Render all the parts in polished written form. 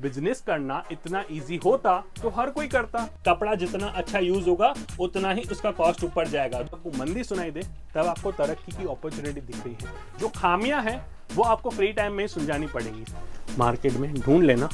Business करना इतना easy होता तो हर कोई करता। कपड़ा जितना अच्छा यूज होगा उतना ही उसका कॉस्ट ऊपर जाएगा। तो आपको मंदी सुनाई दे तब आपको तरक्की की अपॉर्चुनिटी दिख रही है। जो खामियां हैं वो आपको फ्री टाइम में सुलझानी पड़ेगी। मार्केट में ढूंढ लेना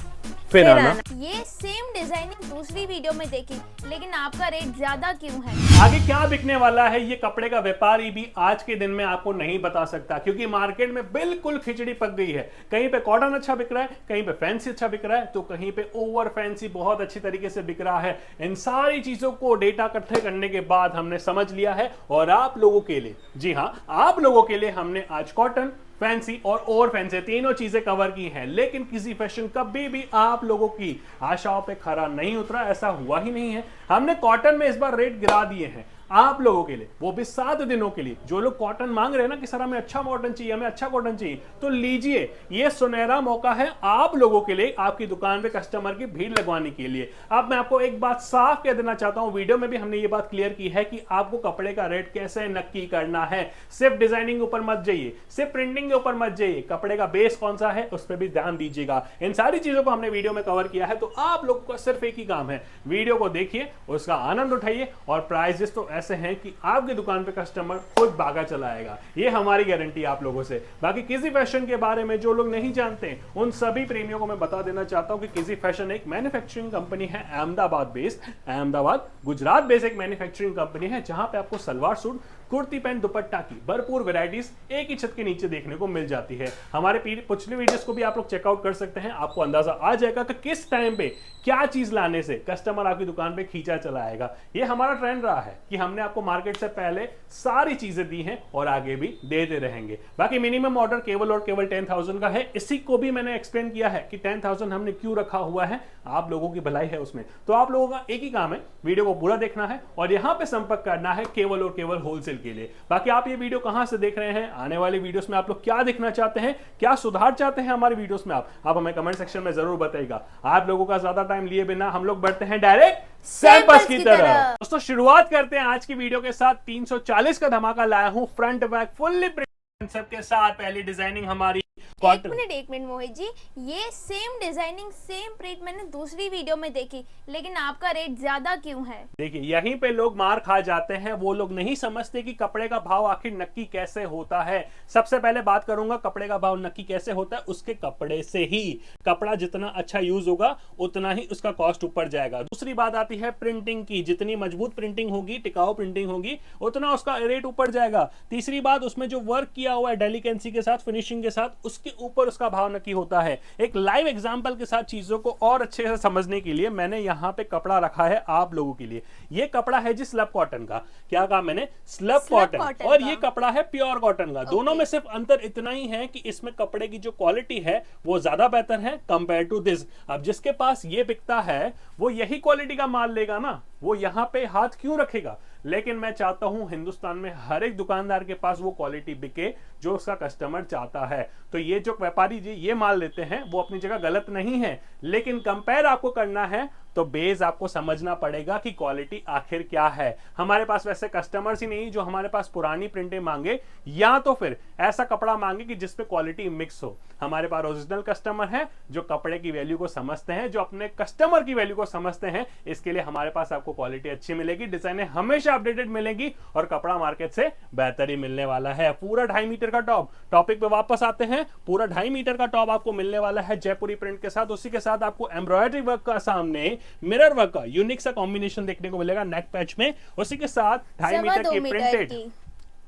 फिर आना। ये सेम डिजाइनिंग दूसरी वीडियो में देखी, लेकिन आपका रेट ज्यादा क्यों है? आगे क्या बिकने वाला है ये कपड़े का व्यापारी भी आज के दिन में आपको नहीं बता सकता, क्योंकि मार्केट में बिल्कुल खिचड़ी पक गई है। कहीं पे कॉटन अच्छा बिक रहा है, कहीं पे फैंसी अच्छा बिक रहा है, तो कहीं पे ओवर फैंसी बहुत अच्छी तरीके से बिक रहा है। इन सारी चीजों को डेटा इकट्ठे करने के बाद हमने समझ लिया है, और आप लोगों के लिए, जी हाँ, आप लोगों के लिए हमने आज कॉटन, फैंसी और ओवर फैंसी तीनों चीजें कवर की हैं। लेकिन किसी फैशन कभी भी आप लोगों की आशाओं पे खरा नहीं उतरा, ऐसा हुआ ही नहीं है। हमने कॉटन में इस बार रेट गिरा दिए हैं आप लोगों के लिए, वो भी 7 दिनों के लिए। जो लोग कॉटन मांग रहे हैं ना कि सर हमें अच्छा कॉटन चाहिए, हमें अच्छा कॉटन चाहिए, तो लीजिए, ये सुनहरा मौका है आप लोगों के लिए, आपकी दुकान पे कस्टमर की भीड़ लगवाने के लिए। अब मैं आपको एक बात साफ कह देना चाहता हूं, वीडियो में भी हमने ये बात क्लियर की है कि आपको कपड़े का रेट कैसे नक्की करना है। सिर्फ डिजाइनिंग ऊपर मत जाइए, सिर्फ प्रिंटिंग के ऊपर मत जाइए, कपड़े का बेस कौन सा है उस पर भी ध्यान दीजिएगा। इन सारी चीजों को हमने वीडियो में कवर किया है। तो आप लोगों का सिर्फ एक ही काम है, वीडियो को देखिए, उसका आनंद उठाइए, और प्राइजेस तो ऐसे हैं कि आपकी दुकान पे कस्टमर खुद भागा चला आएगा। ये हमारी गारंटी आप लोगों से। बाकी किसी फैशन के बारे में जो लोग नहीं जानते, उन सभी प्रेमियों को मैं बता देना चाहता हूं कि किसी फैशन एक मैन्युफैक्चरिंग कंपनी है, अहमदाबाद बेस्ड, अहमदाबाद गुजरात बेस्ड एक मैन्युफैक्चरिंग कंपनी है, जहां पे आपको सलवार सूट, कुर्ती पैंट, दुपट्टा की भरपूर वैरायटीज एक ही छत के नीचे देखने को मिल जाती है। हमारे पिछले वीडियोस को भी आप लोग चेकआउट कर सकते हैं, आपको अंदाजा आ जाएगा कि किस टाइम पे क्या चीज लाने से कस्टमर आपकी दुकान पे खींचा चला आएगा। ये हमारा ट्रेंड रहा है कि हमने आपको मार्केट से पहले सारी चीजें दी हैं और आगे भी देते रहेंगे। बाकी मिनिमम ऑर्डर केवल और केवल 10,000 का है। इसी को भी मैंने एक्सप्लेन किया है कि 10,000 हमने क्यों रखा हुआ है, आप लोगों की भलाई है उसमें। तो आप लोगों का एक ही काम है, वीडियो को पूरा देखना है और यहां पे संपर्क करना है केवल और केवल होलसेल के लिए। बाकी आप ये वीडियो कहां से देख रहे हैं, आने वाली वीडियोस में आप लोग क्या देखना चाहते हैं, क्या सुधार चाहते हैं हमारी वीडियोस में, आप हमें कमेंट सेक्शन में जरूर बताइएगा। आप लोगों का ज्यादा टाइम लिए बिना हम लोग बढ़ते हैं डायरेक्ट सैंपल्स की तरफ। दोस्तों शुरुआत करते हैं आज की वीडियो के साथ। 340 का धमाका लाया हूं front back fully print concept के साथ। पहली डिजाइनिंग हमारी एक मिनट मोहित जी, ये सेम डिजाइनिंग सेम प्रिंट मैंने दूसरी वीडियो में देखी, लेकिन आपका रेट ज्यादा क्यों है? देखिए, यहीं पे लोग मार खा जाते हैं, वो लोग नहीं समझते कि कपड़े का भाव आखिर नक्की कैसे होता है। सबसे पहले बात करूंगा कपड़े का भाव नक्की कैसे होता है, उसके कपड़े से ही। कपड़ा जितना अच्छा यूज होगा उतना ही उसका कॉस्ट ऊपर जाएगा। दूसरी बात आती है प्रिंटिंग की, जितनी मजबूत प्रिंटिंग होगी, टिकाऊ प्रिंटिंग होगी, उतना उसका रेट ऊपर जाएगा। तीसरी बात, उसमें जो वर्क किया हुआ है डेलिकेंसी के साथ, फिनिशिंग के साथ, उसके ऊपर उसका भाव नक्की होता है। एक लाइव एग्जांपल के साथ चीजों को और अच्छे से समझने के लिए मैंने यहां पे कपड़ा रखा है आप लोगों के लिए। ये कपड़ा है जी स्लब कॉटन का। क्या कहा मैंने? Slub cotton. और ये कपड़ा है प्योर कॉटन का। दोनों में सिर्फ अंतर इतना ही है कि इसमें कपड़े की जो क्वालिटी है वो ज्यादा बेहतर है कंपेयर टू दिस। अब जिसके पास ये बिकता है वो यही क्वालिटी का माल लेगा ना, वो यहां पे हाथ क्यों रखेगा? लेकिन मैं चाहता हूं हिंदुस्तान में हर एक दुकानदार के पास वो क्वालिटी बिके जो उसका कस्टमर चाहता है। तो ये जो व्यापारी जी ये माल लेते हैं वो अपनी जगह गलत नहीं है, लेकिन कंपेयर आपको करना है तो बेस आपको समझना पड़ेगा कि क्वालिटी आखिर क्या है। हमारे पास वैसे कस्टमर्स ही नहीं जो हमारे पास पुरानी प्रिंटें मांगे या तो फिर ऐसा कपड़ा मांगे कि जिसपे क्वालिटी मिक्स हो। हमारे पास ओरिजिनल कस्टमर है जो कपड़े की वैल्यू को समझते हैं, जो अपने कस्टमर की वैल्यू को समझते हैं। इसके लिए हमारे पास आपको क्वालिटी अच्छी मिलेगी, डिजाइने हमेशा अपडेटेड मिलेंगी और कपड़ा मार्केट से बेहतर ही मिलने वाला है। पूरा 2.5 मीटर का टॉप, टॉपिक पे वापस आते हैं। पूरा 2.5 मीटर का टॉप आपको मिलने वाला है जयपुरी प्रिंट के साथ। उसी के साथ आपको एम्ब्रॉयडरी वर्क का सामने मिरर वर्क का यूनिक सा कॉम्बिनेशन देखने को मिलेगा नेक पैच में। उसी के साथ 2.5 मीटर की प्रिंटेड,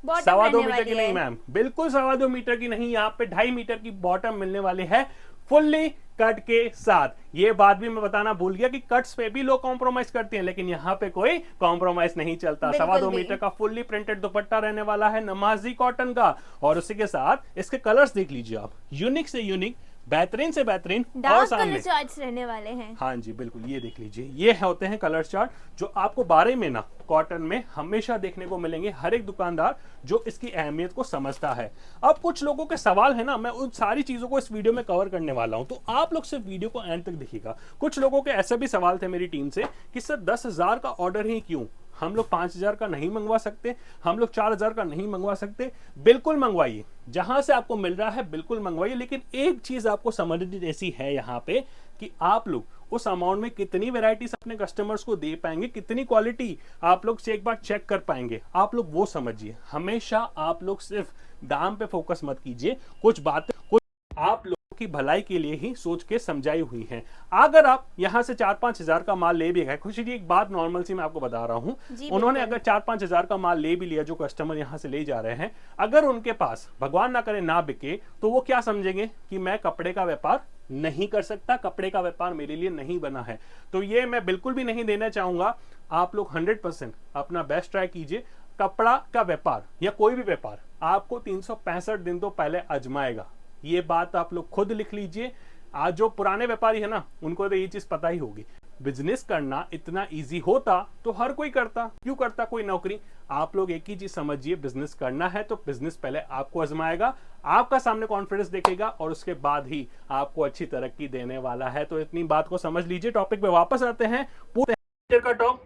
2.25 मीटर की नहीं मैम, बिल्कुल 2.25 मीटर की नहीं, यहाँ पे 2.5 मीटर की बॉटम मिलने वाली है फुल्ली कट के साथ। ये बात भी मैं बताना भूल गया कि कट्स पे भी लोग कॉम्प्रोमाइज करते हैं, लेकिन यहाँ पे कोई कॉम्प्रोमाइज नहीं चलता। 2.25 मीटर का फुल्ली प्रिंटेड दुपट्टा रहने वाला है नमाजी कॉटन का। और उसी के साथ इसके कलर्स देख लीजिए आप, यूनिक से यूनिक, बेहतरीन से बेहतरीन, और सामने कलर चार्ट्स रहने वाले हैं। हाँ जी बिल्कुल, ये देख लीजिए, ये होते हैं कलर चार्ट जो आपको 12 महीना कॉटन में हमेशा देखने को मिलेंगे। हर एक दुकानदार जो इसकी अहमियत को समझता है। अब कुछ लोगों के सवाल है ना, मैं उन सारी चीजों को इस वीडियो में कवर करने वाला हूं, तो आप लोग सिर्फ वीडियो को एंड तक देखिएगा। कुछ लोगों के ऐसे भी सवाल थे मेरी टीम से कि सर 10,000 का ऑर्डर ही क्यों, हम लोग 5,000 का नहीं मंगवा सकते, हम लोग 4,000 का नहीं मंगवा सकते? बिल्कुल मंगवाइए, जहां से आपको मिल रहा है बिल्कुल मंगवाइए, लेकिन एक चीज आपको समझनी जैसी है यहाँ पे कि आप लोग उस अमाउंट में कितनी वैरायटीज अपने कस्टमर्स को दे पाएंगे, कितनी क्वालिटी आप लोग से एक बार चेक कर पाएंगे, आप लोग वो समझिए। हमेशा आप लोग सिर्फ दाम पे फोकस मत कीजिए, कुछ बातें कुछ आप लोगों की भलाई के लिए ही सोच के समझाई हुई हैं। अगर आप यहां से 4-5 हजार का माल ले भी गए, खुशी जी एक बात नॉर्मल सी मैं आपको बता रहा हूं, उन्होंने अगर 4-5 हजार का माल ले भी लिया, जो कस्टमर यहां से ले जा रहे हैं, अगर उनके पास भगवान ना करे ना बिके, तो वो क्या समझेंगे कि मैं कपड़े का व्यापार नहीं कर सकता, कपड़े का व्यापार मेरे लिए नहीं बना है। तो ये मैं बिल्कुल भी नहीं देना चाहूंगा। आप लोग 100% अपना बेस्ट ट्राई कीजिए। कपड़ा का व्यापार या कोई भी व्यापार आपको 365 दिन तो पहले आजमाएगा, ये बात आप लोग खुद लिख लीजिए। आज जो पुराने व्यापारी है ना, उनको तो ये चीज पता ही होगी। बिजनेस करना इतना इजी होता तो हर कोई करता, क्यों करता कोई नौकरी। आप लोग एक ही चीज समझिए, बिजनेस करना है तो बिजनेस पहले आपको आजमाएगा, आपका सामने कॉन्फिडेंस देखेगा और उसके बाद ही आपको अच्छी तरक्की देने वाला है। तो इतनी बात को समझ लीजिए। टॉपिक पे वापस आते हैं। पूरे का टॉप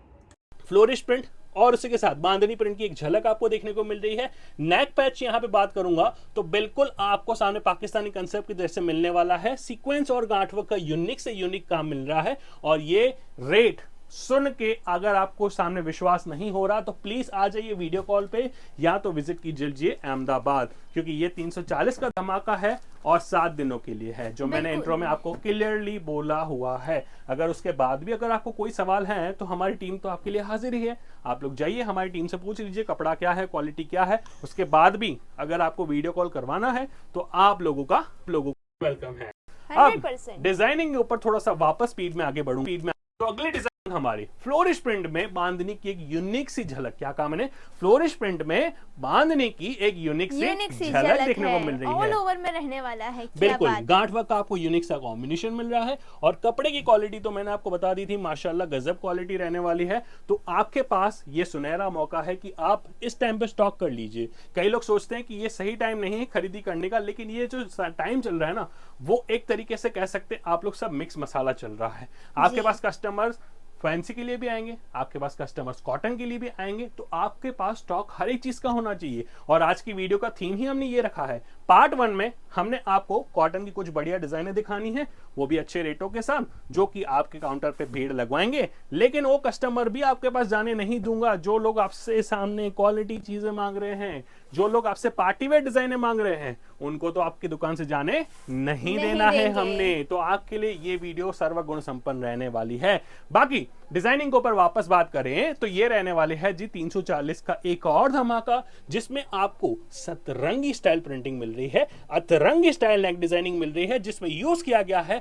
फ्लोरिश प्रिंट और उसी के साथ बांधनी प्रिंट की एक झलक आपको देखने को मिल रही है। नेक पैच यहां पे बात करूंगा तो बिल्कुल आपको सामने पाकिस्तानी कंसेप्ट की तरह से मिलने वाला है। सीक्वेंस और गांठवर्क का यूनिक से यूनिक काम मिल रहा है और ये रेट सुन के अगर आपको सामने विश्वास नहीं हो रहा तो प्लीज आ जाइए वीडियो कॉल पे या तो विजिट कीजिए अहमदाबाद, क्योंकि ये 340 का धमाका है और 7 दिनों के लिए है, जो मैंने इंट्रो में आपको क्लियरली बोला हुआ है। अगर उसके बाद भी अगर आपको कोई सवाल है तो हमारी टीम तो आपके लिए हाजिर ही है। आप लोग जाइए हमारी टीम से पूछ लीजिए कपड़ा क्या है, क्वालिटी क्या है। उसके बाद भी अगर आपको वीडियो कॉल करवाना है तो आप लोगों का वेलकम है। अब 100%। डिजाइनिंग के ऊपर थोड़ा सा वापस स्पीड में आगे बढ़ूंगा। तो अगले डिजाइन हमारी फ्लोरिश प्रिंट में बांधनी की एक यूनिक सी झलक, क्या कहा मैंने, फ्लोरिश प्रिंट में बांधनी की एक यूनिक सी झलक देखने को मिल रही है। ऑल ओवर में रहने वाला है, क्या बिल्कुल बात। गांठवर्क का आपको यूनिक सा कॉम्बिनेशन मिल रहा है और कपड़े की क्वालिटी तो मैंने आपको बता दी थी, माशाल्लाह गजब क्वालिटी रहने वाली है। तो आपके पास ये सुनहरा मौका है कि आप इस टाइम पे स्टॉक कर लीजिए। कई लोग सोचते हैं कि ये सही टाइम नहीं है खरीदी करने का, लेकिन ये जो टाइम चल रहा है ना, वो एक तरीके से कह सकते हैं आप लोग सब मिक्स मसाला चल रहा है। आपके पास कस्टमर्स फैंसी के लिए भी आएंगे, आपके पास कस्टमर्स कॉटन के लिए भी आएंगे, तो आपके पास स्टॉक हर एक चीज का होना चाहिए। और आज की वीडियो का थीम ही हमने ये रखा है। पार्ट 1 में हमने आपको कॉटन की कुछ बढ़िया डिजाइनें दिखानी है, वो भी अच्छे रेटों के साथ, जो कि आपके काउंटर पे भीड़ लगवाएंगे। लेकिन वो कस्टमर भी आपके पास जाने नहीं दूंगा जो लोग आपसे सामने क्वालिटी चीजें मांग रहे हैं, जो लोग आपसे पार्टी वेयर डिजाइनें मांग रहे हैं, उनको तो आपकी दुकान से जाने नहीं देना है हमने। तो आपके लिए ये वीडियो सर्वगुण संपन्न रहने वाली है। बाकी डिजाइनिंग के ऊपर वापस बात करें तो ये रहने वाले है जी 340 का एक और धमाका, जिसमें आपको सतरंगी स्टाइल प्रिंटिंग मिल रही है, अतरंगी स्टाइल नेक डिजाइनिंग मिल रही है, जिसमें यूज किया गया है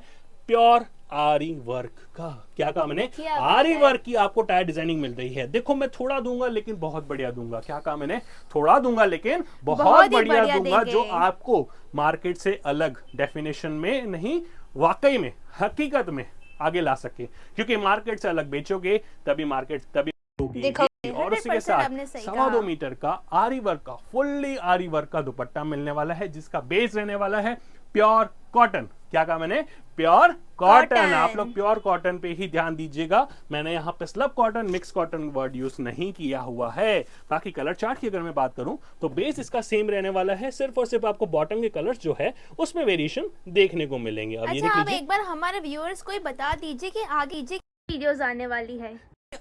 प्योर आरी वर्क का। क्या कहा मैंने, आरी वर्क की आपको टायर डिजाइनिंग मिल रही है। देखो मैं थोड़ा दूंगा लेकिन बहुत बढ़िया दूंगा। क्या कहा मैंने, थोड़ा दूंगा लेकिन बहुत बढ़िया दूंगा, जो आपको मार्केट से अलग डेफिनेशन में नहीं, वाकई में हकीकत में आगे ला सके। क्योंकि मार्केट से अलग बेचोगे तभी मार्केट तभी होगी। और उसी के साथ 2.25 मीटर का आरी वर्क का, फुल्ली आरी वर्क का दुपट्टा मिलने वाला है, जिसका बेस रहने वाला है प्योर कॉटन। क्या कहा मैंने, प्योर कॉटन। आप लोग प्योर कॉटन पे ही ध्यान दीजिएगा। मैंने यहाँ पे slub cotton, mix cotton word use नहीं किया हुआ है। बाकी कलर चार्ट की अगर मैं बात करूं तो बेस इसका सेम रहने वाला है, सिर्फ और सिर्फ आपको बॉटम के कलर्स जो है उसमें वेरिएशन देखने को मिलेंगे। अब अच्छा, आप एक बार हमारे व्यूअर्स को ही बता दीजिए कि आगे वीडियोस आने वाली है।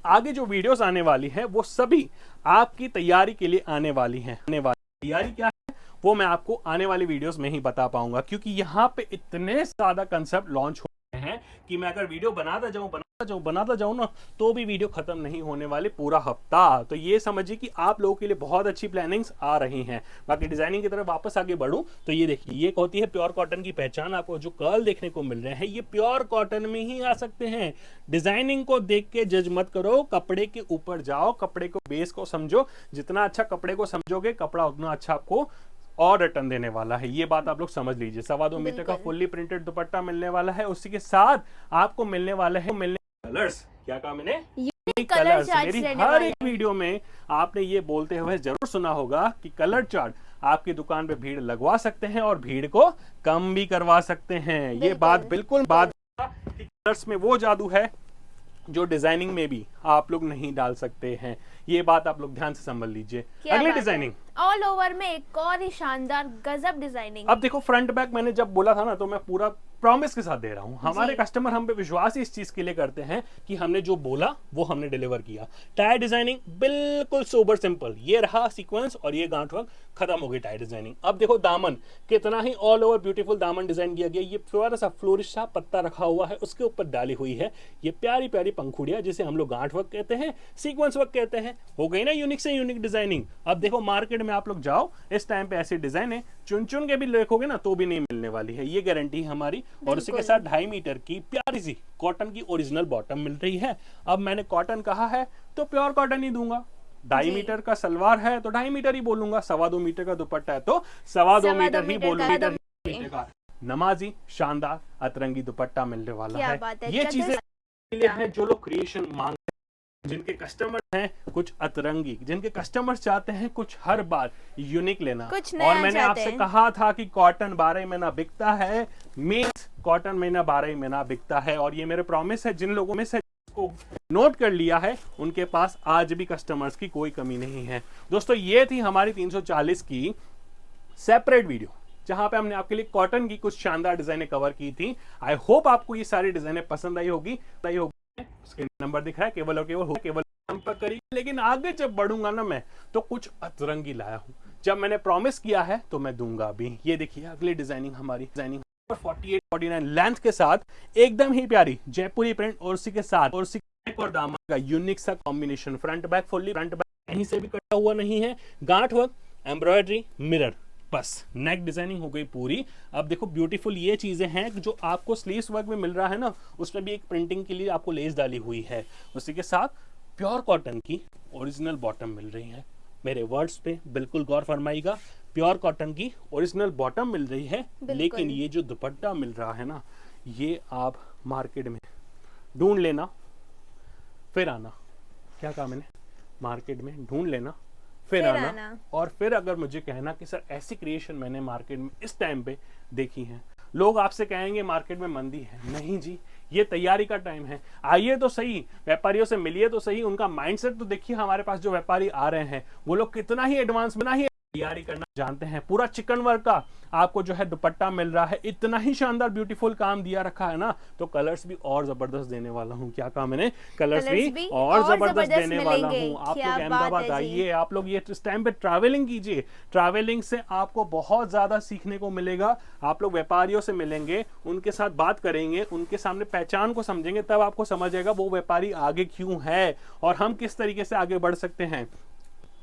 आगे जो वीडियोस आने वाली है वो सभी आपकी तैयारी के लिए आने वाली है। तैयारी क्या है वो मैं आपको आने वाली वीडियोस में ही बता पाऊंगा, क्योंकि यहाँ पे इतने ज्यादा कंसेप्ट लॉन्च हो रहे हैं कि मैं अगर वीडियो बनाता जाऊं ना तो भी वीडियो खत्म नहीं होने वाले पूरा हफ्ता। तो ये समझिए कि आप लोगों के लिए बहुत अच्छी प्लानिंग्स आ रही हैं। बाकी डिजाइनिंग की तरफ वापस आगे बढ़ूं तो ये देखिए, ये होती है प्योर कॉटन की पहचान। आपको जो कर्ल देखने को मिल रहे हैं ये प्योर कॉटन में ही आ सकते हैं। डिजाइनिंग को देख के जज मत करो, कपड़े के ऊपर जाओ, कपड़े को बेस को समझो। जितना अच्छा कपड़े को समझोगे, कपड़ा उतना अच्छा आपको और रिटर्न देने वाला है। ये बात आप लोग समझ लीजिए। 2.25 मीटर का फुल्ली प्रिंटेड दुपट्टा मिलने वाला है। उसी के साथ आपको मिलने वाले हैं कलर्स। क्या कहा मैंने, कलर्स। मेरी हर एक वीडियो में आपने ये बोलते हुए जरूर सुना होगा कि कलर चार्ट आपकी दुकान पे भीड़ लगवा सकते हैं और भीड़ को कम भी करवा सकते हैं। ये बात बिल्कुल कलर्स में वो जादू है जो डिजाइनिंग में भी आप लोग नहीं डाल सकते हैं। ये बात आप लोग ध्यान से समझ लीजिए। अगली डिजाइनिंग ऑल ओवर में एक और ही शानदार गजब डिजाइनिंग। अब देखो फ्रंट बैक मैंने जब बोला था ना तो मैं पूरा प्रॉमिस के साथ दे रहा हूं। हमारे कस्टमर हम पे विश्वास ही इस चीज के लिए करते हैं कि हमने जो बोला वो हमने डिलीवर किया। टायर डिजाइनिंग बिल्कुल सोबर सिंपल, ये रहा सीक्वेंस और ये गांठ वर्क, खत्म हो गई टायर डिजाइनिंग। अब देखो दामन कितना ही ऑल ओवर ब्यूटीफुल दामन डिजाइन किया गया। ये प्यारा सा फ्लोरिश सा पत्ता रखा हुआ है, उसके ऊपर डाली हुई है ये प्यारी प्यारी पंखुड़ियां, जिसे हम लोग गांठ वर्क कहते हैं, सीक्वेंस वर्क कहते हैं। हो गई ना यूनिक से यूनिक डिजाइनिंग। अब देखो मार्केट में आप लोग जाओ, इस टाइम पे ऐसी डिजाइन है चुन चुन के भी देखोगे ना तो भी नहीं मिलने वाली है, ये गारंटी है हमारी। और उसी के साथ 2.5 मीटर की प्यारी सी कॉटन की ओरिजिनल बॉटम मिल रही है। अब मैंने कॉटन कहा है तो प्योर कॉटन ही दूंगा। 2.5 मीटर का सलवार है तो 2.5 मीटर ही बोलूंगा, 2.25 मीटर का दुपट्टा है तो 2.25 मीटर ही बोलूंगा। नमाजी शानदार अतरंगी दुपट्टा मिलने वाला है। ये चीजें हैं जो लोग क्रिएशन मांग, जिनके कस्टमर हैं कुछ अतरंगी, जिनके कस्टमर्स चाहते हैं कुछ हर बार यूनिक लेना। और मैंने आपसे कहा था कि कॉटन 12 महीना बिकता है, मीन्स कॉटन महीना 12 महीना बिकता है। और ये मेरे प्रॉमिस है, जिन लोगों में से को नोट कर लिया है उनके पास आज भी कस्टमर्स की कोई कमी नहीं है। दोस्तों ये थी हमारी 340 की सेपरेट वीडियो, जहां पे हमने आपके लिए कॉटन की कुछ शानदार डिजाइनें कवर की थी। आई होप आपको ये सारी डिजाइनें पसंद आई होगी। स्क्रीन नंबर दिख रहा है, केवल और केवल संपर्क करिए। लेकिन आगे जब बढ़ूंगा ना मैं तो कुछ अतरंगी लाया हूं, जब मैंने प्रॉमिस किया है तो मैं दूंगा भी। ये देखिए अगली डिजाइनिंग हमारी 48-49 लेंथ के साथ एकदम ही प्यारी जयपुरी प्रिंट और उसी के साथ और और दामन का यूनिक सा combination. Front back fully, front back कहीं से भी कटा हुआ नहीं है, गांठ वर्क, एम्ब्रॉयडरी, मिरर, बस नेक डिजाइनिंग हो गई पूरी। अब देखो ब्यूटीफुल ये चीजें हैं जो आपको स्लीव्स वर्क में मिल रहा है ना, उसमें भी एक प्रिंटिंग के लिए आपको लेस डाली हुई है। उसी के साथ प्योर कॉटन की ओरिजिनल बॉटम मिल रही है। मेरे वर्ड्स पे बिल्कुल गौर फरमाइएगा, प्योर कॉटन की ओरिजिनल बॉटम मिल रही है। लेकिन ये जो दुपट्टा मिल रहा है ना, ये आप मार्केट में ढूंढ लेना फिर आना। क्या कहा मैंने? मार्केट में ढूंढ लेना फिर आना। और फिर अगर मुझे कहना कि सर ऐसी क्रिएशन मैंने मार्केट में इस टाइम पे देखी है, लोग आपसे कहेंगे मार्केट में मंदी है। नहीं जी, ये तैयारी का टाइम है। आइए तो सही, व्यापारियों से मिलिए तो सही, उनका माइंडसेट तो देखिए। हमारे पास जो व्यापारी आ रहे हैं वो लोग कितना ही एडवांस में ही तैयारी करना जानते हैं। पूरा चिकन वर्क का आपको जो है दुपट्टा मिल रहा है, इतना ही शानदार ब्यूटीफुल काम दिया रखा है ना, तो कलर्स भी और जबरदस्त देने वाला हूँ। क्या कहा मैंने? कलर्स भी और जबरदस्त देने वाला हूँ। आप लोग अहमदाबाद आइए, आप लोग ये इस टाइम पे ट्रैवलिंग कीजिए। ट्रैवलिंग से आपको बहुत ज्यादा सीखने को मिलेगा। आप लोग व्यापारियों से मिलेंगे, उनके साथ बात करेंगे, उनके सामने पहचान को समझेंगे, तब आपको समझ आएगा वो व्यापारी आगे क्यों है और हम किस तरीके से आगे बढ़ सकते हैं।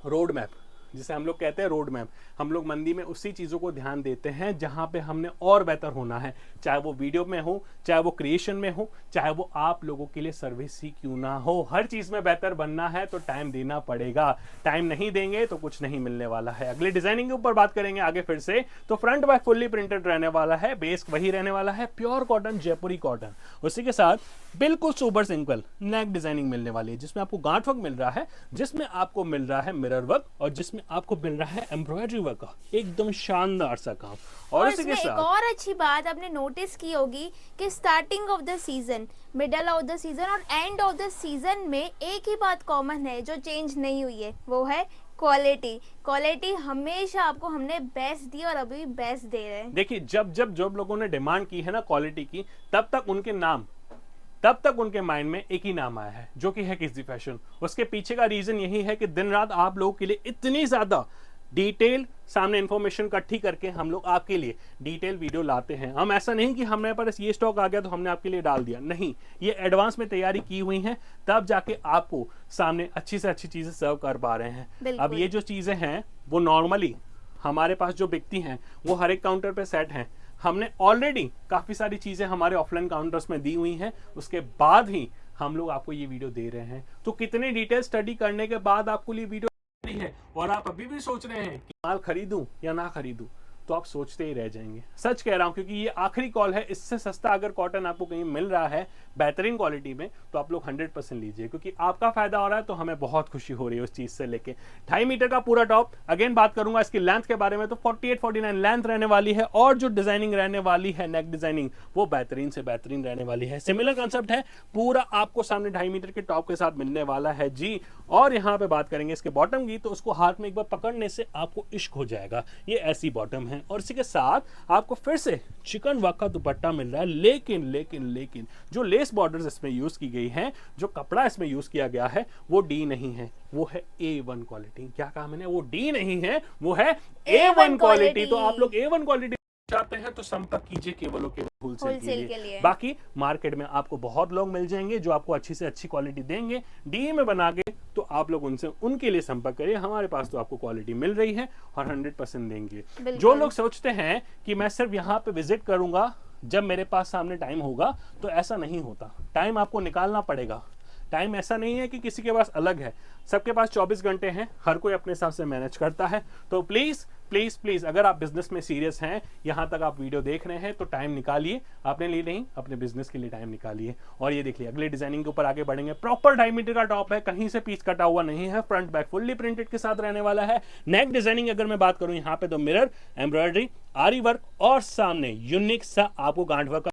रोड मैप जिसे हम लोग कहते हैं, रोड मैप, हम लोग मंदी में उसी चीज़ों को ध्यान देते हैं जहां पे हमने और बेहतर होना है, चाहे वो वीडियो में हो, चाहे वो क्रिएशन में हो, चाहे वो आप लोगों के लिए सर्विस ही क्यों ना हो। हर चीज़ में बेहतर बनना है तो टाइम देना पड़ेगा। टाइम नहीं देंगे तो कुछ नहीं मिलने वाला है। अगले डिजाइनिंग के ऊपर बात करेंगे आगे फिर से। तो फ्रंट बैक फुल्ली प्रिंटेड रहने वाला है, बेस वही रहने वाला है, प्योर कॉटन, जयपुरी कॉटन। उसी के साथ बिल्कुल सुपर सिंपल नेक डिजाइनिंग मिलने वाली है, जिसमें आपको गांठ वर्क मिल रहा है, जिसमें आपको मिल रहा है मिरर वर्क और जिसमें आपको मिल रहा है एम्ब्रॉयडरी वर्क का एकदम शानदार सा काम। और इसी के साथ एक और अच्छी बात आपने नोटिस की होगी कि starting of the season, middle of the season और एंड ऑफ द सीजन में एक ही बात कॉमन है जो चेंज नहीं हुई है, वो है क्वालिटी। क्वालिटी हमेशा आपको हमने बेस्ट दी और अभी भी बेस्ट दे रहे हैं। देखिए जब लोगों ने डिमांड की है ना क्वालिटी की, तब तक उनके माइंड में एक ही नाम आया है, जो कि है किसी फैशन। उसके पीछे का रीजन यही है कि दिन रात आप लोगों के लिए इतनी ज्यादा डिटेल सामने इंफॉर्मेशन इकट्ठी करके हम लोग आपके लिए डिटेल वीडियो लाते हैं। हम ऐसा नहीं कि हमारे पास ये स्टॉक आ गया तो हमने आपके लिए डाल दिया, नहीं, ये एडवांस में तैयारी की हुई है, तब जाके आपको सामने अच्छी से अच्छी चीजें सर्व कर पा रहे हैं। अब ये जो चीजें हैं वो नॉर्मली हमारे पास जो बिकती हैं वो हर एक काउंटर पे सेट हैं। हमने ऑलरेडी काफी सारी चीजें हमारे ऑफलाइन काउंटर्स में दी हुई हैं, उसके बाद ही हम लोग आपको ये वीडियो दे रहे हैं। तो कितने डिटेल स्टडी करने के बाद आपको ये वीडियो है और आप अभी भी सोच रहे हैं कि माल खरीदूं या ना खरीदूं, तो आप सोचते ही रह जाएंगे। सच कह रहा हूं, क्योंकि ये आखिरी कॉल है। इससे सस्ता अगर कॉटन आपको कहीं मिल रहा है बेहतरीन क्वालिटी में, तो आप लोग 100% लीजिए, क्योंकि आपका फायदा हो रहा है, तो हमें बहुत खुशी हो रही है उस चीज से लेके। 2.5 मीटर का पूरा टॉप, अगेन बात करूंगा इसकी लेंथ के बारे में, तो 48-49 लेंथ रहने वाली है और जो डिजाइनिंग रहने वाली है, नेक डिजाइनिंग, वो बेहतरीन से बेहतरीन रहने वाली है। सिमिलर कंसेप्ट है, पूरा आपको सामने 2.5 मीटर के टॉप के साथ मिलने वाला है जी। और यहाँ पे बात करेंगे इसके बॉटम की, तो उसको हाथ में एक बार पकड़ने से आपको इश्क हो जाएगा। ये ऐसी बॉटम है, हैं। और इसी के साथ आपको फिर से चिकन वर्क का दुपट्टा मिल रहा है, लेकिन लेकिन लेकिन जो लेस बॉर्डर्स इसमें यूज की गई हैं, जो कपड़ा इसमें यूज किया गया है वो डी नहीं है, वो है A1 क्वालिटी। क्या कहा मैंने? वो डी नहीं है, वो है A1 क्वालिटी। तो आप लोग A1 क्वालिटी चाहते हैं तो संपर्क कीजिए केवल और केवल होलसेल के लिए। बाकी मार्केट में आपको बहुत लोग मिल जाएंगे जो आपको अच्छी से अच्छी क्वालिटी देंगे डी में बना के, तो आप लोग उनके लिए संपर्क करिए। हमारे पास तो आपको क्वालिटी मिल रही है और 100% देंगे। जो लोग सोचते हैं कि मैं सिर्फ यहाँ पे विजिट करूंगा जब मेरे पास सामने टाइम होगा, तो ऐसा नहीं होता। टाइम आपको निकालना पड़ेगा। टाइम ऐसा नहीं है कि किसी के पास अलग है, सबके पास 24 घंटे हैं, हर कोई अपने हिसाब से मैनेज करता है। तो प्लीज प्लीज प्लीज, अगर आप बिजनेस में सीरियस हैं, यहां तक आप वीडियो देख रहे हैं, तो टाइम निकालिए, अपने लिए नहीं अपने बिजनेस के लिए टाइम निकालिए। और ये देखिए अगले डिजाइनिंग के ऊपर आगे बढ़ेंगे। प्रॉपर 2.5 मीटर का टॉप है, कहीं से पीस कटा हुआ नहीं है, फ्रंट बैक फुल्ली प्रिंटेड के साथ रहने वाला है। नेक डिजाइनिंग अगर मैं बात करूं, यहाँ पे तो मिरर, एम्ब्रॉयडरी, आरी वर्क और सामने यूनिक सा आपको गांठ वर्क का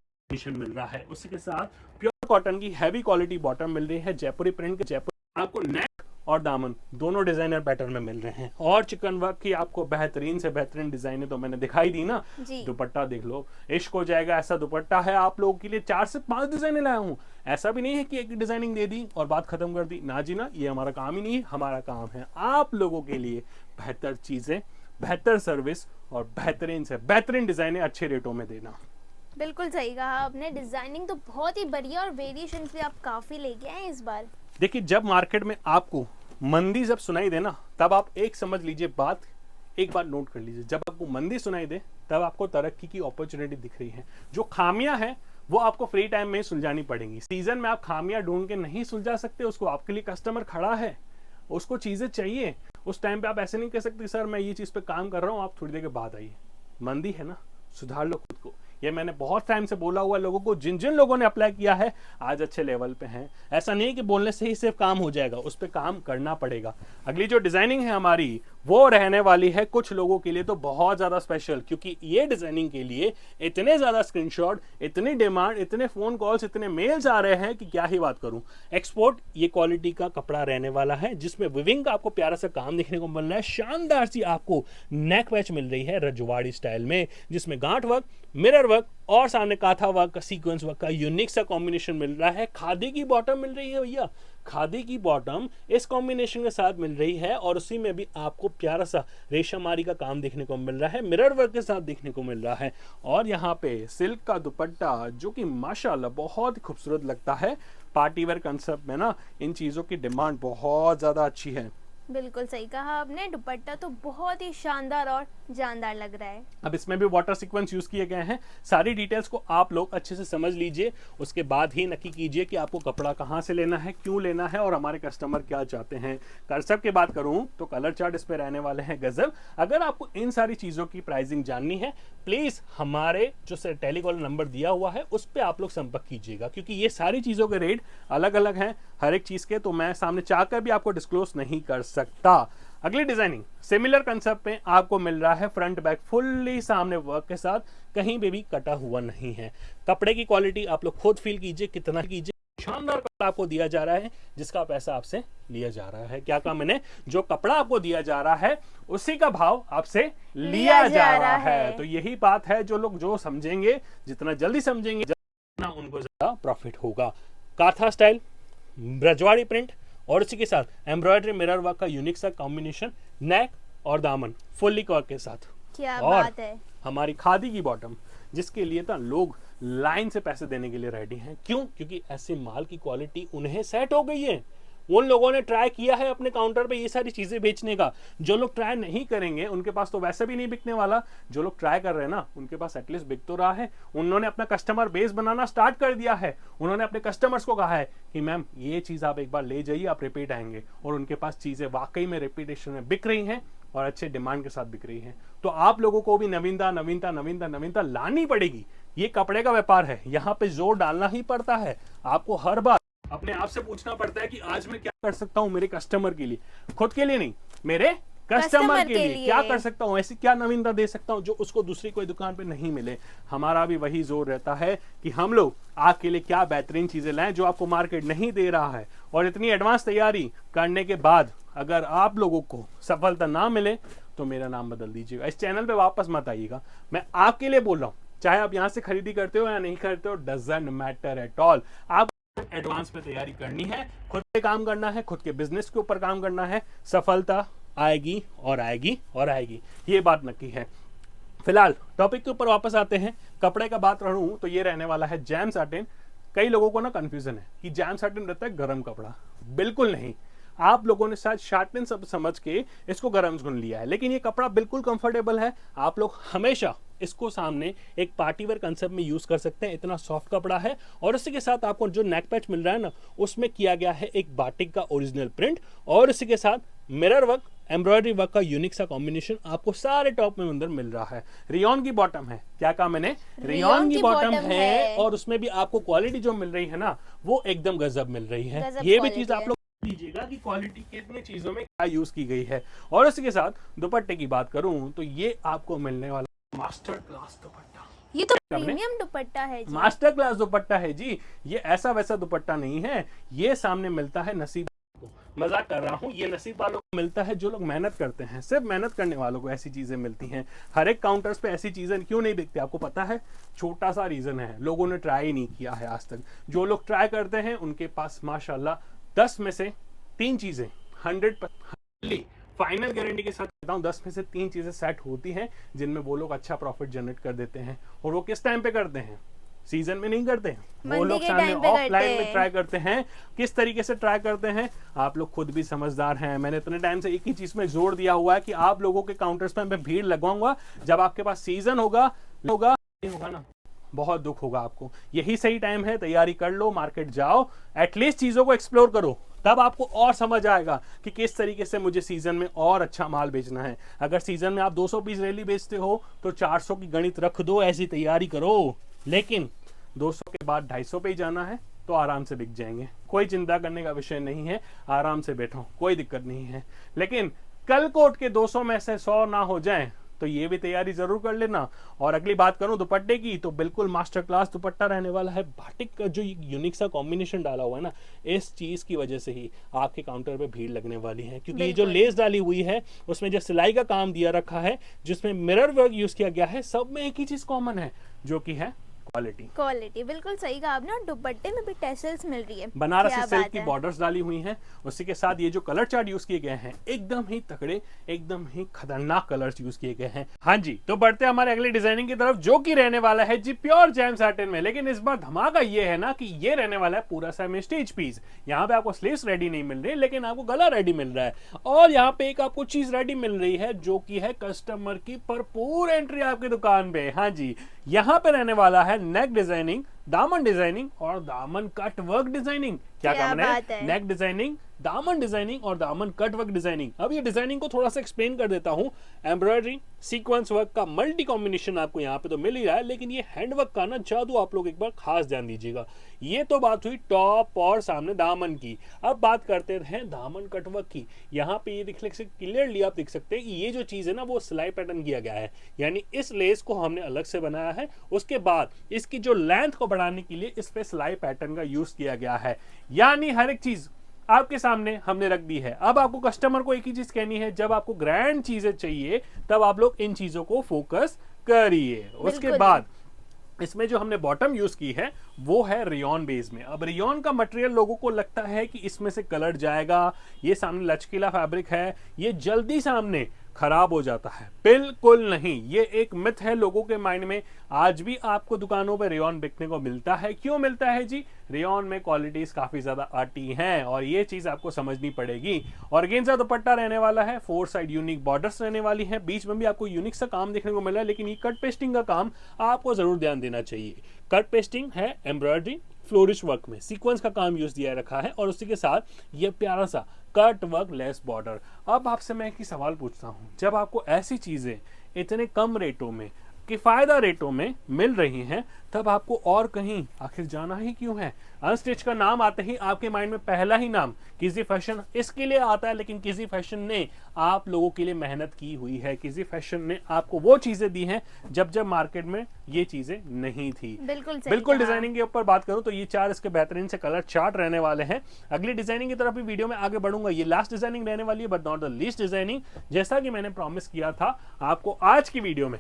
मिल रहा है। उसी के साथ प्योर कॉटन की हैवी क्वालिटी बॉटम मिल रही है, जयपुरी प्रिंट के जयपुर। आपको नेक और दामन दोनों डिजाइनर पैटर्न में मिल रहे हैं। और चिकन वर्क की आपको बेहतरीन से बेहतरीन डिजाइने तो मैंने दिखाई दी ना। दुपट्टा देख लो, इश्क हो जाएगा ऐसा दुपट्टा है। आप लोगों के लिए 4 से 5 डिजाइने लाया हूँ। ऐसा भी नहीं है कि एक डिजाइनिंग दे दी और बात खत्म कर दी, ना जी ना, ये हमारा काम ही नहीं है। हमारा काम है आप लोगों के लिए बेहतर चीजें, बेहतर सर्विस और बेहतरीन से बेहतरीन डिजाइने अच्छे रेटों में देना। बिल्कुल सही कहा आपने। डिजाइनिंग तो बहुत ही बढ़िया और वेरिएशन भी आप काफी लेके आए इस बार। देखिए जब मार्केट में आपको मंदी जब सुनाई दे ना, तब आप एक समझ लीजिए बात, एक बार नोट कर लीजिए, जब आपको मंदी सुनाई दे तब आपको तरक्की की अपॉर्चुनिटी दिख रही है। जो खामियां हैं वो आपको फ्री टाइम में सुलझानी पड़ेंगी। सीजन में आप खामियां ढूंढ के नहीं सुलझा सकते, उसको आपके लिए कस्टमर खड़ा है, उसको चीजें चाहिए। उस टाइम पे आप ऐसे नहीं कह सकते सर मैं ये चीज पे काम कर रहा हूँ, आप थोड़ी देर के बाद आइए। मंदी है ना, सुधार लो खुद को। ये मैंने बहुत टाइम से बोला हुआ लोगों को, जिन जिन लोगों ने अप्लाई किया है आज अच्छे लेवल पे हैं। ऐसा नहीं कि बोलने से ही सिर्फ काम हो जाएगा, उस पर काम करना पड़ेगा। अगली जो डिजाइनिंग है हमारी वो रहने वाली है कुछ लोगों के लिए तो बहुत ज्यादा स्पेशल, क्योंकि ये डिजाइनिंग के लिए इतने ज्यादा स्क्रीनशॉट, इतनी डिमांड, इतने फोन कॉल्स, इतने मेल्स आ रहे हैं कि क्या ही बात करूं। एक्सपोर्ट ये क्वालिटी का कपड़ा रहने वाला है, जिसमें विविंग का आपको प्यारा सा काम देखने को मिल रहा है। शानदार सी आपको नेक पैच मिल रही है रजवाड़ी स्टाइल में, जिसमें गांठ वर्क, मिरर वर्क और सामने काथा वर्क का, सीक्वेंस वर्क का यूनिक सा कॉम्बिनेशन मिल रहा है। खादी की बॉटम मिल रही है भैया, खादी की बॉटम इस कॉम्बिनेशन के साथ मिल रही है। और उसी में भी आपको प्यारा सा रेशमारी का काम देखने को मिल रहा है, मिरर वर्क के साथ देखने को मिल रहा है। और यहाँ पे सिल्क का दुपट्टा जो कि माशाल्लाह बहुत खूबसूरत लगता है। पार्टी वेयर कंसेप्ट में ना इन चीजों की डिमांड बहुत ज्यादा अच्छी है। बिल्कुल सही कहा आपने। दुपट्टा तो बहुत ही शानदार और जानदार लग रहा है। अब इसमें भी वाटर सीक्वेंस यूज किए गए हैं। सारी डिटेल्स को आप लोग अच्छे से समझ लीजिए, उसके बाद ही नक्की कीजिए कि आपको कपड़ा कहां से लेना है, क्यों लेना है और हमारे कस्टमर क्या चाहते हैं। कंसेप्ट की बात करूं तो कलर चार्ट इस पे रहने वाले हैं गजब। अगर आपको इन सारी चीजों की प्राइसिंग जाननी है, प्लीज हमारे जो टेलीकॉलर नंबर दिया हुआ है उस पर आप लोग संपर्क कीजिएगा, क्योंकि ये सारी चीजों के रेट अलग अलग हैं हर एक चीज के, तो मैं सामने चाहकर भी आपको डिस्क्लोज नहीं कर सकता। अगली डिजाइनिंग सिमिलर कंसेप्ट में आपको मिल रहा है, फ्रंट बैक फुल्ली सामने वर्क के साथ, कहीं पे भी कटा हुआ नहीं है। कपड़े की क्वालिटी आप लोग खुद फील कीजिए, कितना कीजिए। शानदार कपड़ा आपको दिया जा रहा है, जिसका पैसा आपसे लिया जा रहा है। क्या कहा मैंने? जो कपड़ा आपको दिया जा रहा है उसी का भाव आपसे लिया जा रहा है। तो यही बात है, जो लोग जो समझेंगे, जितना जल्दी समझेंगे जितना उनको ज्यादा प्रॉफिट होगा। काथा स्टाइल, रजवाड़ी प्रिंट और इसी के साथ एम्ब्रॉयडरी, मिरर वर्क का यूनिक सा कॉम्बिनेशन, नेक और दामन फुल्ली वर्क के साथ। क्या और बात है। हमारी खादी की बॉटम, जिसके लिए तो लोग लाइन से पैसे देने के लिए रेडी हैं। क्यों? क्योंकि ऐसे माल की क्वालिटी उन्हें सेट हो गई है। उन लोगों ने ट्राई किया है अपने काउंटर पे ये सारी चीजें बेचने का। जो लोग ट्राई नहीं करेंगे उनके पास तो वैसे भी नहीं बिकने वाला। जो लोग ट्राई कर रहे हैं ना, उनके पास एटलीस्ट बिक तो रहा है। उन्होंने अपना कस्टमर बेस बनाना स्टार्ट कर दिया है। उन्होंने अपने कस्टमर्स को कहा है कि मैम ये चीज आप एक बार ले जाइए, आप रिपीट आएंगे। और उनके पास चीजें वाकई में रिपीटेशन में बिक रही हैं और अच्छे डिमांड के साथ बिक रही हैं। तो आप लोगों को भी नवीनता नवीनता नवीनता नवीनता लानी पड़ेगी। ये कपड़े का व्यापार है, यहाँ पे जोर डालना ही पड़ता है। आपको हर बार अपने आप से पूछना पड़ता है कि आज मैं क्या कर सकता हूं मेरे कस्टमर के लिए, खुद के लिए नहीं, मेरे कस्टमर के लिए क्या कर सकता हूं, ऐसी क्या नवीनता दे सकता हूं जो उसको दूसरी कोई दुकान पे नहीं मिले। हमारा भी वही जोर रहता है कि हम लोग आपके लिए क्या बेहतरीन चीजें लाएं जो आपको मार्केट नहीं दे रहा है। और इतनी एडवांस तैयारी करने के बाद अगर आप लोगों को सफलता ना मिले तो मेरा नाम बदल दीजिएगा, इस चैनल पे वापस मत आइएगा। मैं आपके लिए बोल रहा हूँ, चाहे आप यहाँ से खरीदी करते हो या नहीं करते हो, डजंट मैटर एट ऑल। आप एडवांस में तैयारी करनी है, खुद पे काम करना है, खुद के बिजनेस के ऊपर काम करना है, सफलता आएगी और आएगी और आएगी, ये बात नक्की है। फिलहाल टॉपिक के ऊपर वापस आते हैं। कपड़े का बात करूं तो ये रहने वाला है जैम साटिन। कई लोगों को ना कंफ्यूजन है कि जैम साटिन रहता है गर्म कपड़ा, बिल्कुल नहीं। आप लोगों ने शायद शाटिन सब समझ के इसको गर्म सुन लिया है, लेकिन ये कपड़ा बिल्कुल कंफर्टेबल है। आप लोग हमेशा इसको सामने एक पार्टी वेयर कंसेप्ट में यूज कर सकते हैं, इतना सॉफ्ट कपड़ा है। और इसी के साथ आपको जो नेक पैच मिल रहा है ना, उसमें किया गया है एक बाटिक का ओरिजिनल प्रिंट, और इसी के साथ मिरर वर्क, एम्ब्रॉयडरी वर्क का यूनिक सा कॉम्बिनेशन आपको सारे टॉप में अंदर मिल रहा है। रियॉन की बॉटम है, क्या कहा मैंने, रियॉन की बॉटम है, और उसमें भी आपको क्वालिटी जो मिल रही है ना, वो एकदम गजब मिल रही है। ये भी चीज आप लोग लीजिएगा कि क्वालिटी कितनी चीजों में क्या यूज की गई है। और इसके साथ दुपट्टे की बात करूं तो ये आपको मिलने वाला मास्टर क्लास दुपट्टा, ये तो प्रीमियम दुपट्टा है जी, मास्टर क्लास दुपट्टा है जी। ये ऐसा वैसा दुपट्टा नहीं है, ये सामने मिलता है नसीब को, मजाक कर रहा हूँ, ये नसीब वालों को मिलता है जो लोग मेहनत करते हैं। सिर्फ मेहनत करने वालों को ऐसी चीजें मिलती हैं। हर एक काउंटर्स पे ऐसी चीजें क्यों नहीं बिकती आपको पता है? छोटा सा रीजन है, लोगों ने ट्राई नहीं किया है आज तक। जो लोग ट्राई करते हैं उनके पास माशाल्लाह 10 में से 3 चीजें 100% फाइनल गारंटी के साथ कहता हूं, 10 में से 3 चीजें सेट होती हैं जिनमें वो लोग अच्छा प्रॉफिट जनरेट कर देते हैं। और वो किस टाइम पे करते हैं? सीजन में नहीं करते हैं, वो लोग सामने ऑफलाइन में ट्राई करते हैं। किस तरीके से ट्राई करते हैं आप लोग खुद भी समझदार हैं। मैंने इतने टाइम से एक ही चीज में जोर दिया हुआ है कि आप लोगों के काउंटर्स पे मैं भीड़ लगवाऊंगा। जब आपके पास सीजन होगा ना, बहुत दुख होगा आपको। यही सही टाइम है, तैयारी कर लो, मार्केट जाओ, एटलीस्ट चीजों को एक्सप्लोर करो, तब आपको और समझ आएगा कि किस तरीके से मुझे सीजन में और अच्छा माल बेचना है। अगर सीजन में आप 200 पीस रैली बेचते हो तो 400 की गणित रख दो, ऐसी तैयारी करो। लेकिन 200 के बाद 250 पे ही जाना है तो आराम से बिक जाएंगे, कोई चिंता करने का विषय नहीं है, आराम से बैठो, कोई दिक्कत नहीं है। लेकिन कल को उठ के 200 में से 100 ना हो जाए तो ये भी तैयारी जरूर कर लेना। और अगली बात करूं दुपट्टे की, तो बिल्कुल मास्टर क्लास दुपट्टा रहने वाला है। बाटिक का जो यूनिक सा कॉम्बिनेशन डाला हुआ है ना, इस चीज की वजह से ही आपके काउंटर पे भीड़ लगने वाली है, क्योंकि ये जो लेस डाली हुई है उसमें जो सिलाई का काम दिया रखा है, जिसमें मिरर वर्क यूज किया गया है, सब में एक ही चीज कॉमन है जो कि है क्वालिटी। बिल्कुल सही कहा आपने। और दुपट्टे में भी टेसल्स मिल रही है, बनारसी सिल्क की बॉर्डर्स डाली हुई हैं। उसी के साथ ये जो कलर चार्ट यूज किए गए हैं एकदम ही तगड़े, एकदम ही खतरनाक कलर्स यूज किए गए हैं। हाँ जी, तो बढ़ते हैं हमारे अगले डिजाइनिंग की तरफ, जो कि रहने वाला है जी प्योर जैम साटिन में। लेकिन इस बार धमाका ये है ना कि ये रहने वाला है पूरा सेमी स्टिच पीस। यहाँ पे आपको स्लीव्स रेडी नहीं मिल रही, लेकिन आपको गला रेडी मिल रहा है। और यहाँ पे एक आपको चीज रेडी मिल रही है जो कि है कस्टमर की भरपूर एंट्री आपकी दुकान पे। हाँ जी, यहाँ पे रहने वाला है नेक डिजाइनिंग, दामन डिजाइनिंग और दामन कट वर्क डिजाइनिंग। क्या काम है? नेक डिजाइनिंग, दामन डिजाइनिंग और दामन कट वर्क डिजाइनिंग। अब ये डिजाइनिंग को थोड़ा सा एक्सप्लेन कर देता हूं। एम्ब्रॉयडरी, सीक्वेंस वर्क का मल्टी कॉम्बिनेशन आपको यहाँ पे तो मिल ही रहा है, लेकिन ये हैंडवर्क का ना जादू आप लोग एक बार खास ध्यान दीजिएगा। ये तो बात हुई टॉप और सामने दामन की। अब बात करते हैं दामन कटवर्क की। यहाँ पे ये क्लियरली आप देख सकते हैं कि ये जो चीज है ना, वो सिलाई पैटर्न किया गया है, यानी इस लेस को हमने अलग से बनाया है। उसके बाद इसकी जो लेंथ को बढ़ाने के लिए इस पे सिलाई पैटर्न का यूज किया गया है, यानी हर एक चीज आपके सामने हमने रख दी है। अब आपको कस्टमर को एक ही चीज कहनी है, जब आपको ग्रैंड चीजें चाहिए तब आप लोग इन चीजों को फोकस करिए। उसके बाद इसमें जो हमने बॉटम यूज की है वो है रियॉन बेस में। अब रियॉन का मटेरियल लोगों को लगता है कि इसमें से कलर जाएगा, ये सामने लचकीला फैब्रिक है, ये जल्दी सामने खराब हो जाता है। बिल्कुल नहीं, ये एक मिथ है लोगों के माइंड में। आज भी आपको दुकानों पे रेयॉन बिकने को मिलता है। क्यों मिलता है जी? रेयॉन में क्वालिटीज काफी ज्यादा आती हैं और ये चीज आपको समझनी पड़ेगी। ऑर्गेन्जा दुपट्टा रहने वाला है, 4 साइड यूनिक बॉर्डर्स रहने वाली है, बीच में भी आपको यूनिक सा काम देखने को मिला है, लेकिन ये कट पेस्टिंग का काम आपको जरूर ध्यान देना चाहिए। कट पेस्टिंग है एम्ब्रॉयडरी फ्लोरिश वर्क में, सीक्वेंस का काम यूज दिया रखा है और उसी के साथ ये प्यारा सा कट वर्क लेस बॉर्डर। अब आपसे मैं एक ही सवाल पूछता हूं, जब आपको ऐसी चीजें इतने कम रेटों में किफायदा रेटों में मिल रही हैं, तब आपको और कहीं आखिर जाना ही क्यों है। अनस्टिच का नाम आते ही आपके माइंड में पहला ही नाम किसी फैशन इसके लिए आता है, लेकिन किसी फैशन ने आप लोगों के लिए मेहनत की हुई है, किसी फैशन ने आपको वो चीजें दी हैं जब जब मार्केट में ये चीजें नहीं थी। बिल्कुल डिजाइनिंग के ऊपर बात करूं तो ये 4 इसके बेहतरीन से कलर चार्ट रहने वाले हैं। अगली डिजाइनिंग की तरफ भी वीडियो में आगे बढ़ूंगा। ये लास्ट डिजाइनिंग रहने वाली है, but not the least designing. जैसा कि मैंने प्रॉमिस किया था आपको, आज की वीडियो में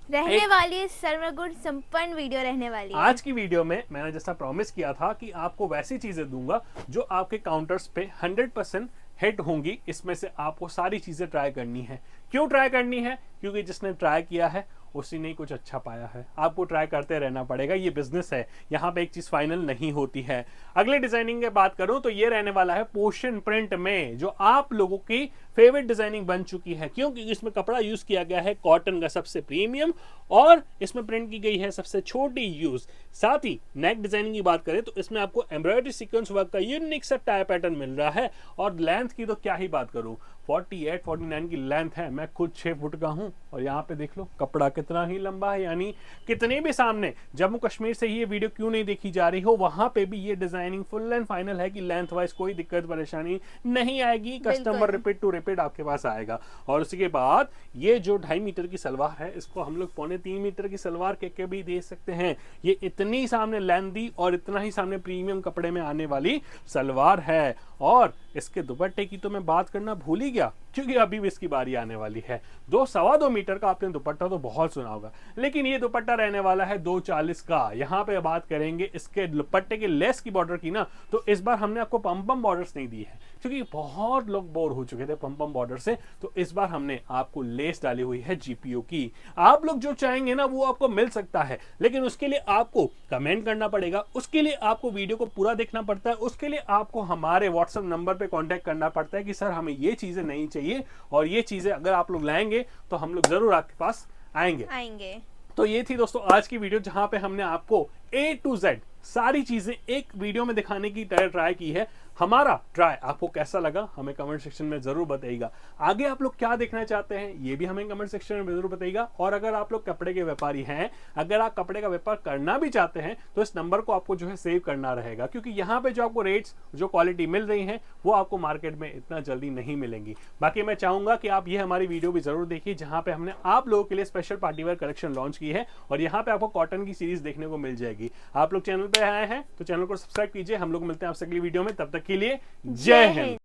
रहने वाली है सर्वगुण संपन्न वीडियो रहने वाली है। आज की वीडियो में मैंने जैसा प्रॉमिस किया था कि आपको वैसी चीजें दूंगा जो आपके काउंटर्स पे 100% हिट होंगी। इसमें से आपको सारी चीजें ट्राई करनी है। क्यों ट्राई करनी है? क्योंकि जिसने ट्राई किया है उसी ने कुछ अच्छा पाया है। आपको ट्राई करते रहना पड़ेगा, ये बिजनेस है, यहाँ पे एक चीज फाइनल नहीं होती है। अगले डिजाइनिंग की बात करूं तो ये रहने वाला है पोर्शन प्रिंट में, जो आप लोगों की फेवरेट डिजाइनिंग बन चुकी है, क्योंकि इसमें कपड़ा यूज किया गया है कॉटन का सबसे प्रीमियम, और इसमें प्रिंट की गई है सबसे छोटी यूज। साथ ही नेक डिजाइनिंग की बात करें तो इसमें आपको एम्ब्रॉयडरी सीक्वेंस वर्क का यूनिक सा टाई पैटर्न मिल रहा है। और लेंथ की तो क्या ही बात करूं, 48-49 की लेंथ है। मैं खुद 6 फुट का हूं और यहाँ पे देख लो कपड़ा कितना ही लंबा है। यानी कितने भी सामने जम्मू कश्मीर से ही ये वीडियो क्यों नहीं देखी जा रही हो, वहां पे भी ये डिजाइनिंग फुल एंड फाइनल है कि लेंथ वाइज कोई दिक्कत परेशानी नहीं आएगी। कस्टमर रिपीट टू रिपीट आपके पास आएगा। और उसी के बाद ये जो 2.5 मीटर की सलवार है, इसको हम लोग 2.25 मीटर की सलवार के भी दे सकते हैं। ये इतनी सामने लेंथी और इतना ही सामने प्रीमियम कपड़े में आने वाली सलवार है। और इसके दुपट्टे की तो मैं बात करना भूल ही गया, क्योंकि अभी भी इसकी बारी आने वाली है। 2-2.25 मीटर का आपने दुपट्टा तो बहुत सुना होगा, लेकिन ये दुपट्टा रहने वाला है 2.40 का। यहाँ पे बात करेंगे इसके दुपट्टे के लेस की बॉर्डर की ना, तो इस बार हमने आपको पम बॉर्डर्स नहीं दी है, क्योंकि बहुत लोग बोर हो चुके थे पम बॉर्डर से। तो इस बार हमने आपको लेस डाली हुई है जीपीओ की। आप लोग जो चाहेंगे ना वो आपको मिल सकता है, लेकिन उसके लिए आपको कमेंट करना पड़ेगा, उसके लिए आपको वीडियो को पूरा देखना पड़ता है, उसके लिए आपको हमारे व्हाट्सएप नंबर पे कांटेक्ट करना पड़ता है कि सर हमें ये चीजें नहीं चाहिए, और ये चीजें अगर आप लोग लाएंगे तो हम लोग जरूर आपके पास आएंगे। तो ये थी दोस्तों आज की वीडियो, जहां पे हमने आपको A to Z सारी चीजें एक वीडियो में दिखाने की ट्राई की है। हमारा ट्राई आपको कैसा लगा हमें कमेंट सेक्शन में जरूर बताइएगा। आगे आप लोग क्या देखना चाहते हैं ये भी हमें कमेंट सेक्शन में जरूर बताइएगा। और अगर आप लोग कपड़े के व्यापारी हैं, अगर आप कपड़े का व्यापार करना भी चाहते हैं, तो इस नंबर को आपको जो है सेव करना रहेगा, क्योंकि यहाँ पे जो आपको रेट्स, जो क्वालिटी मिल रही है वो आपको मार्केट में इतना जल्दी नहीं मिलेंगी। बाकी मैं चाहूंगा कि आप ये हमारी वीडियो भी जरूर देखिए, जहां पे हमने आप लोगों के लिए स्पेशल पार्टीवेयर कलेक्शन लॉन्च की है, और यहाँ पे आपको कॉटन की सीरीज देखने को मिल जाएगी। आप लोग चैनल पे आए हैं तो चैनल को सब्सक्राइब कीजिए। हम लोग मिलते हैं आपसे अगली वीडियो में, तब तक के लिए जय हिंद।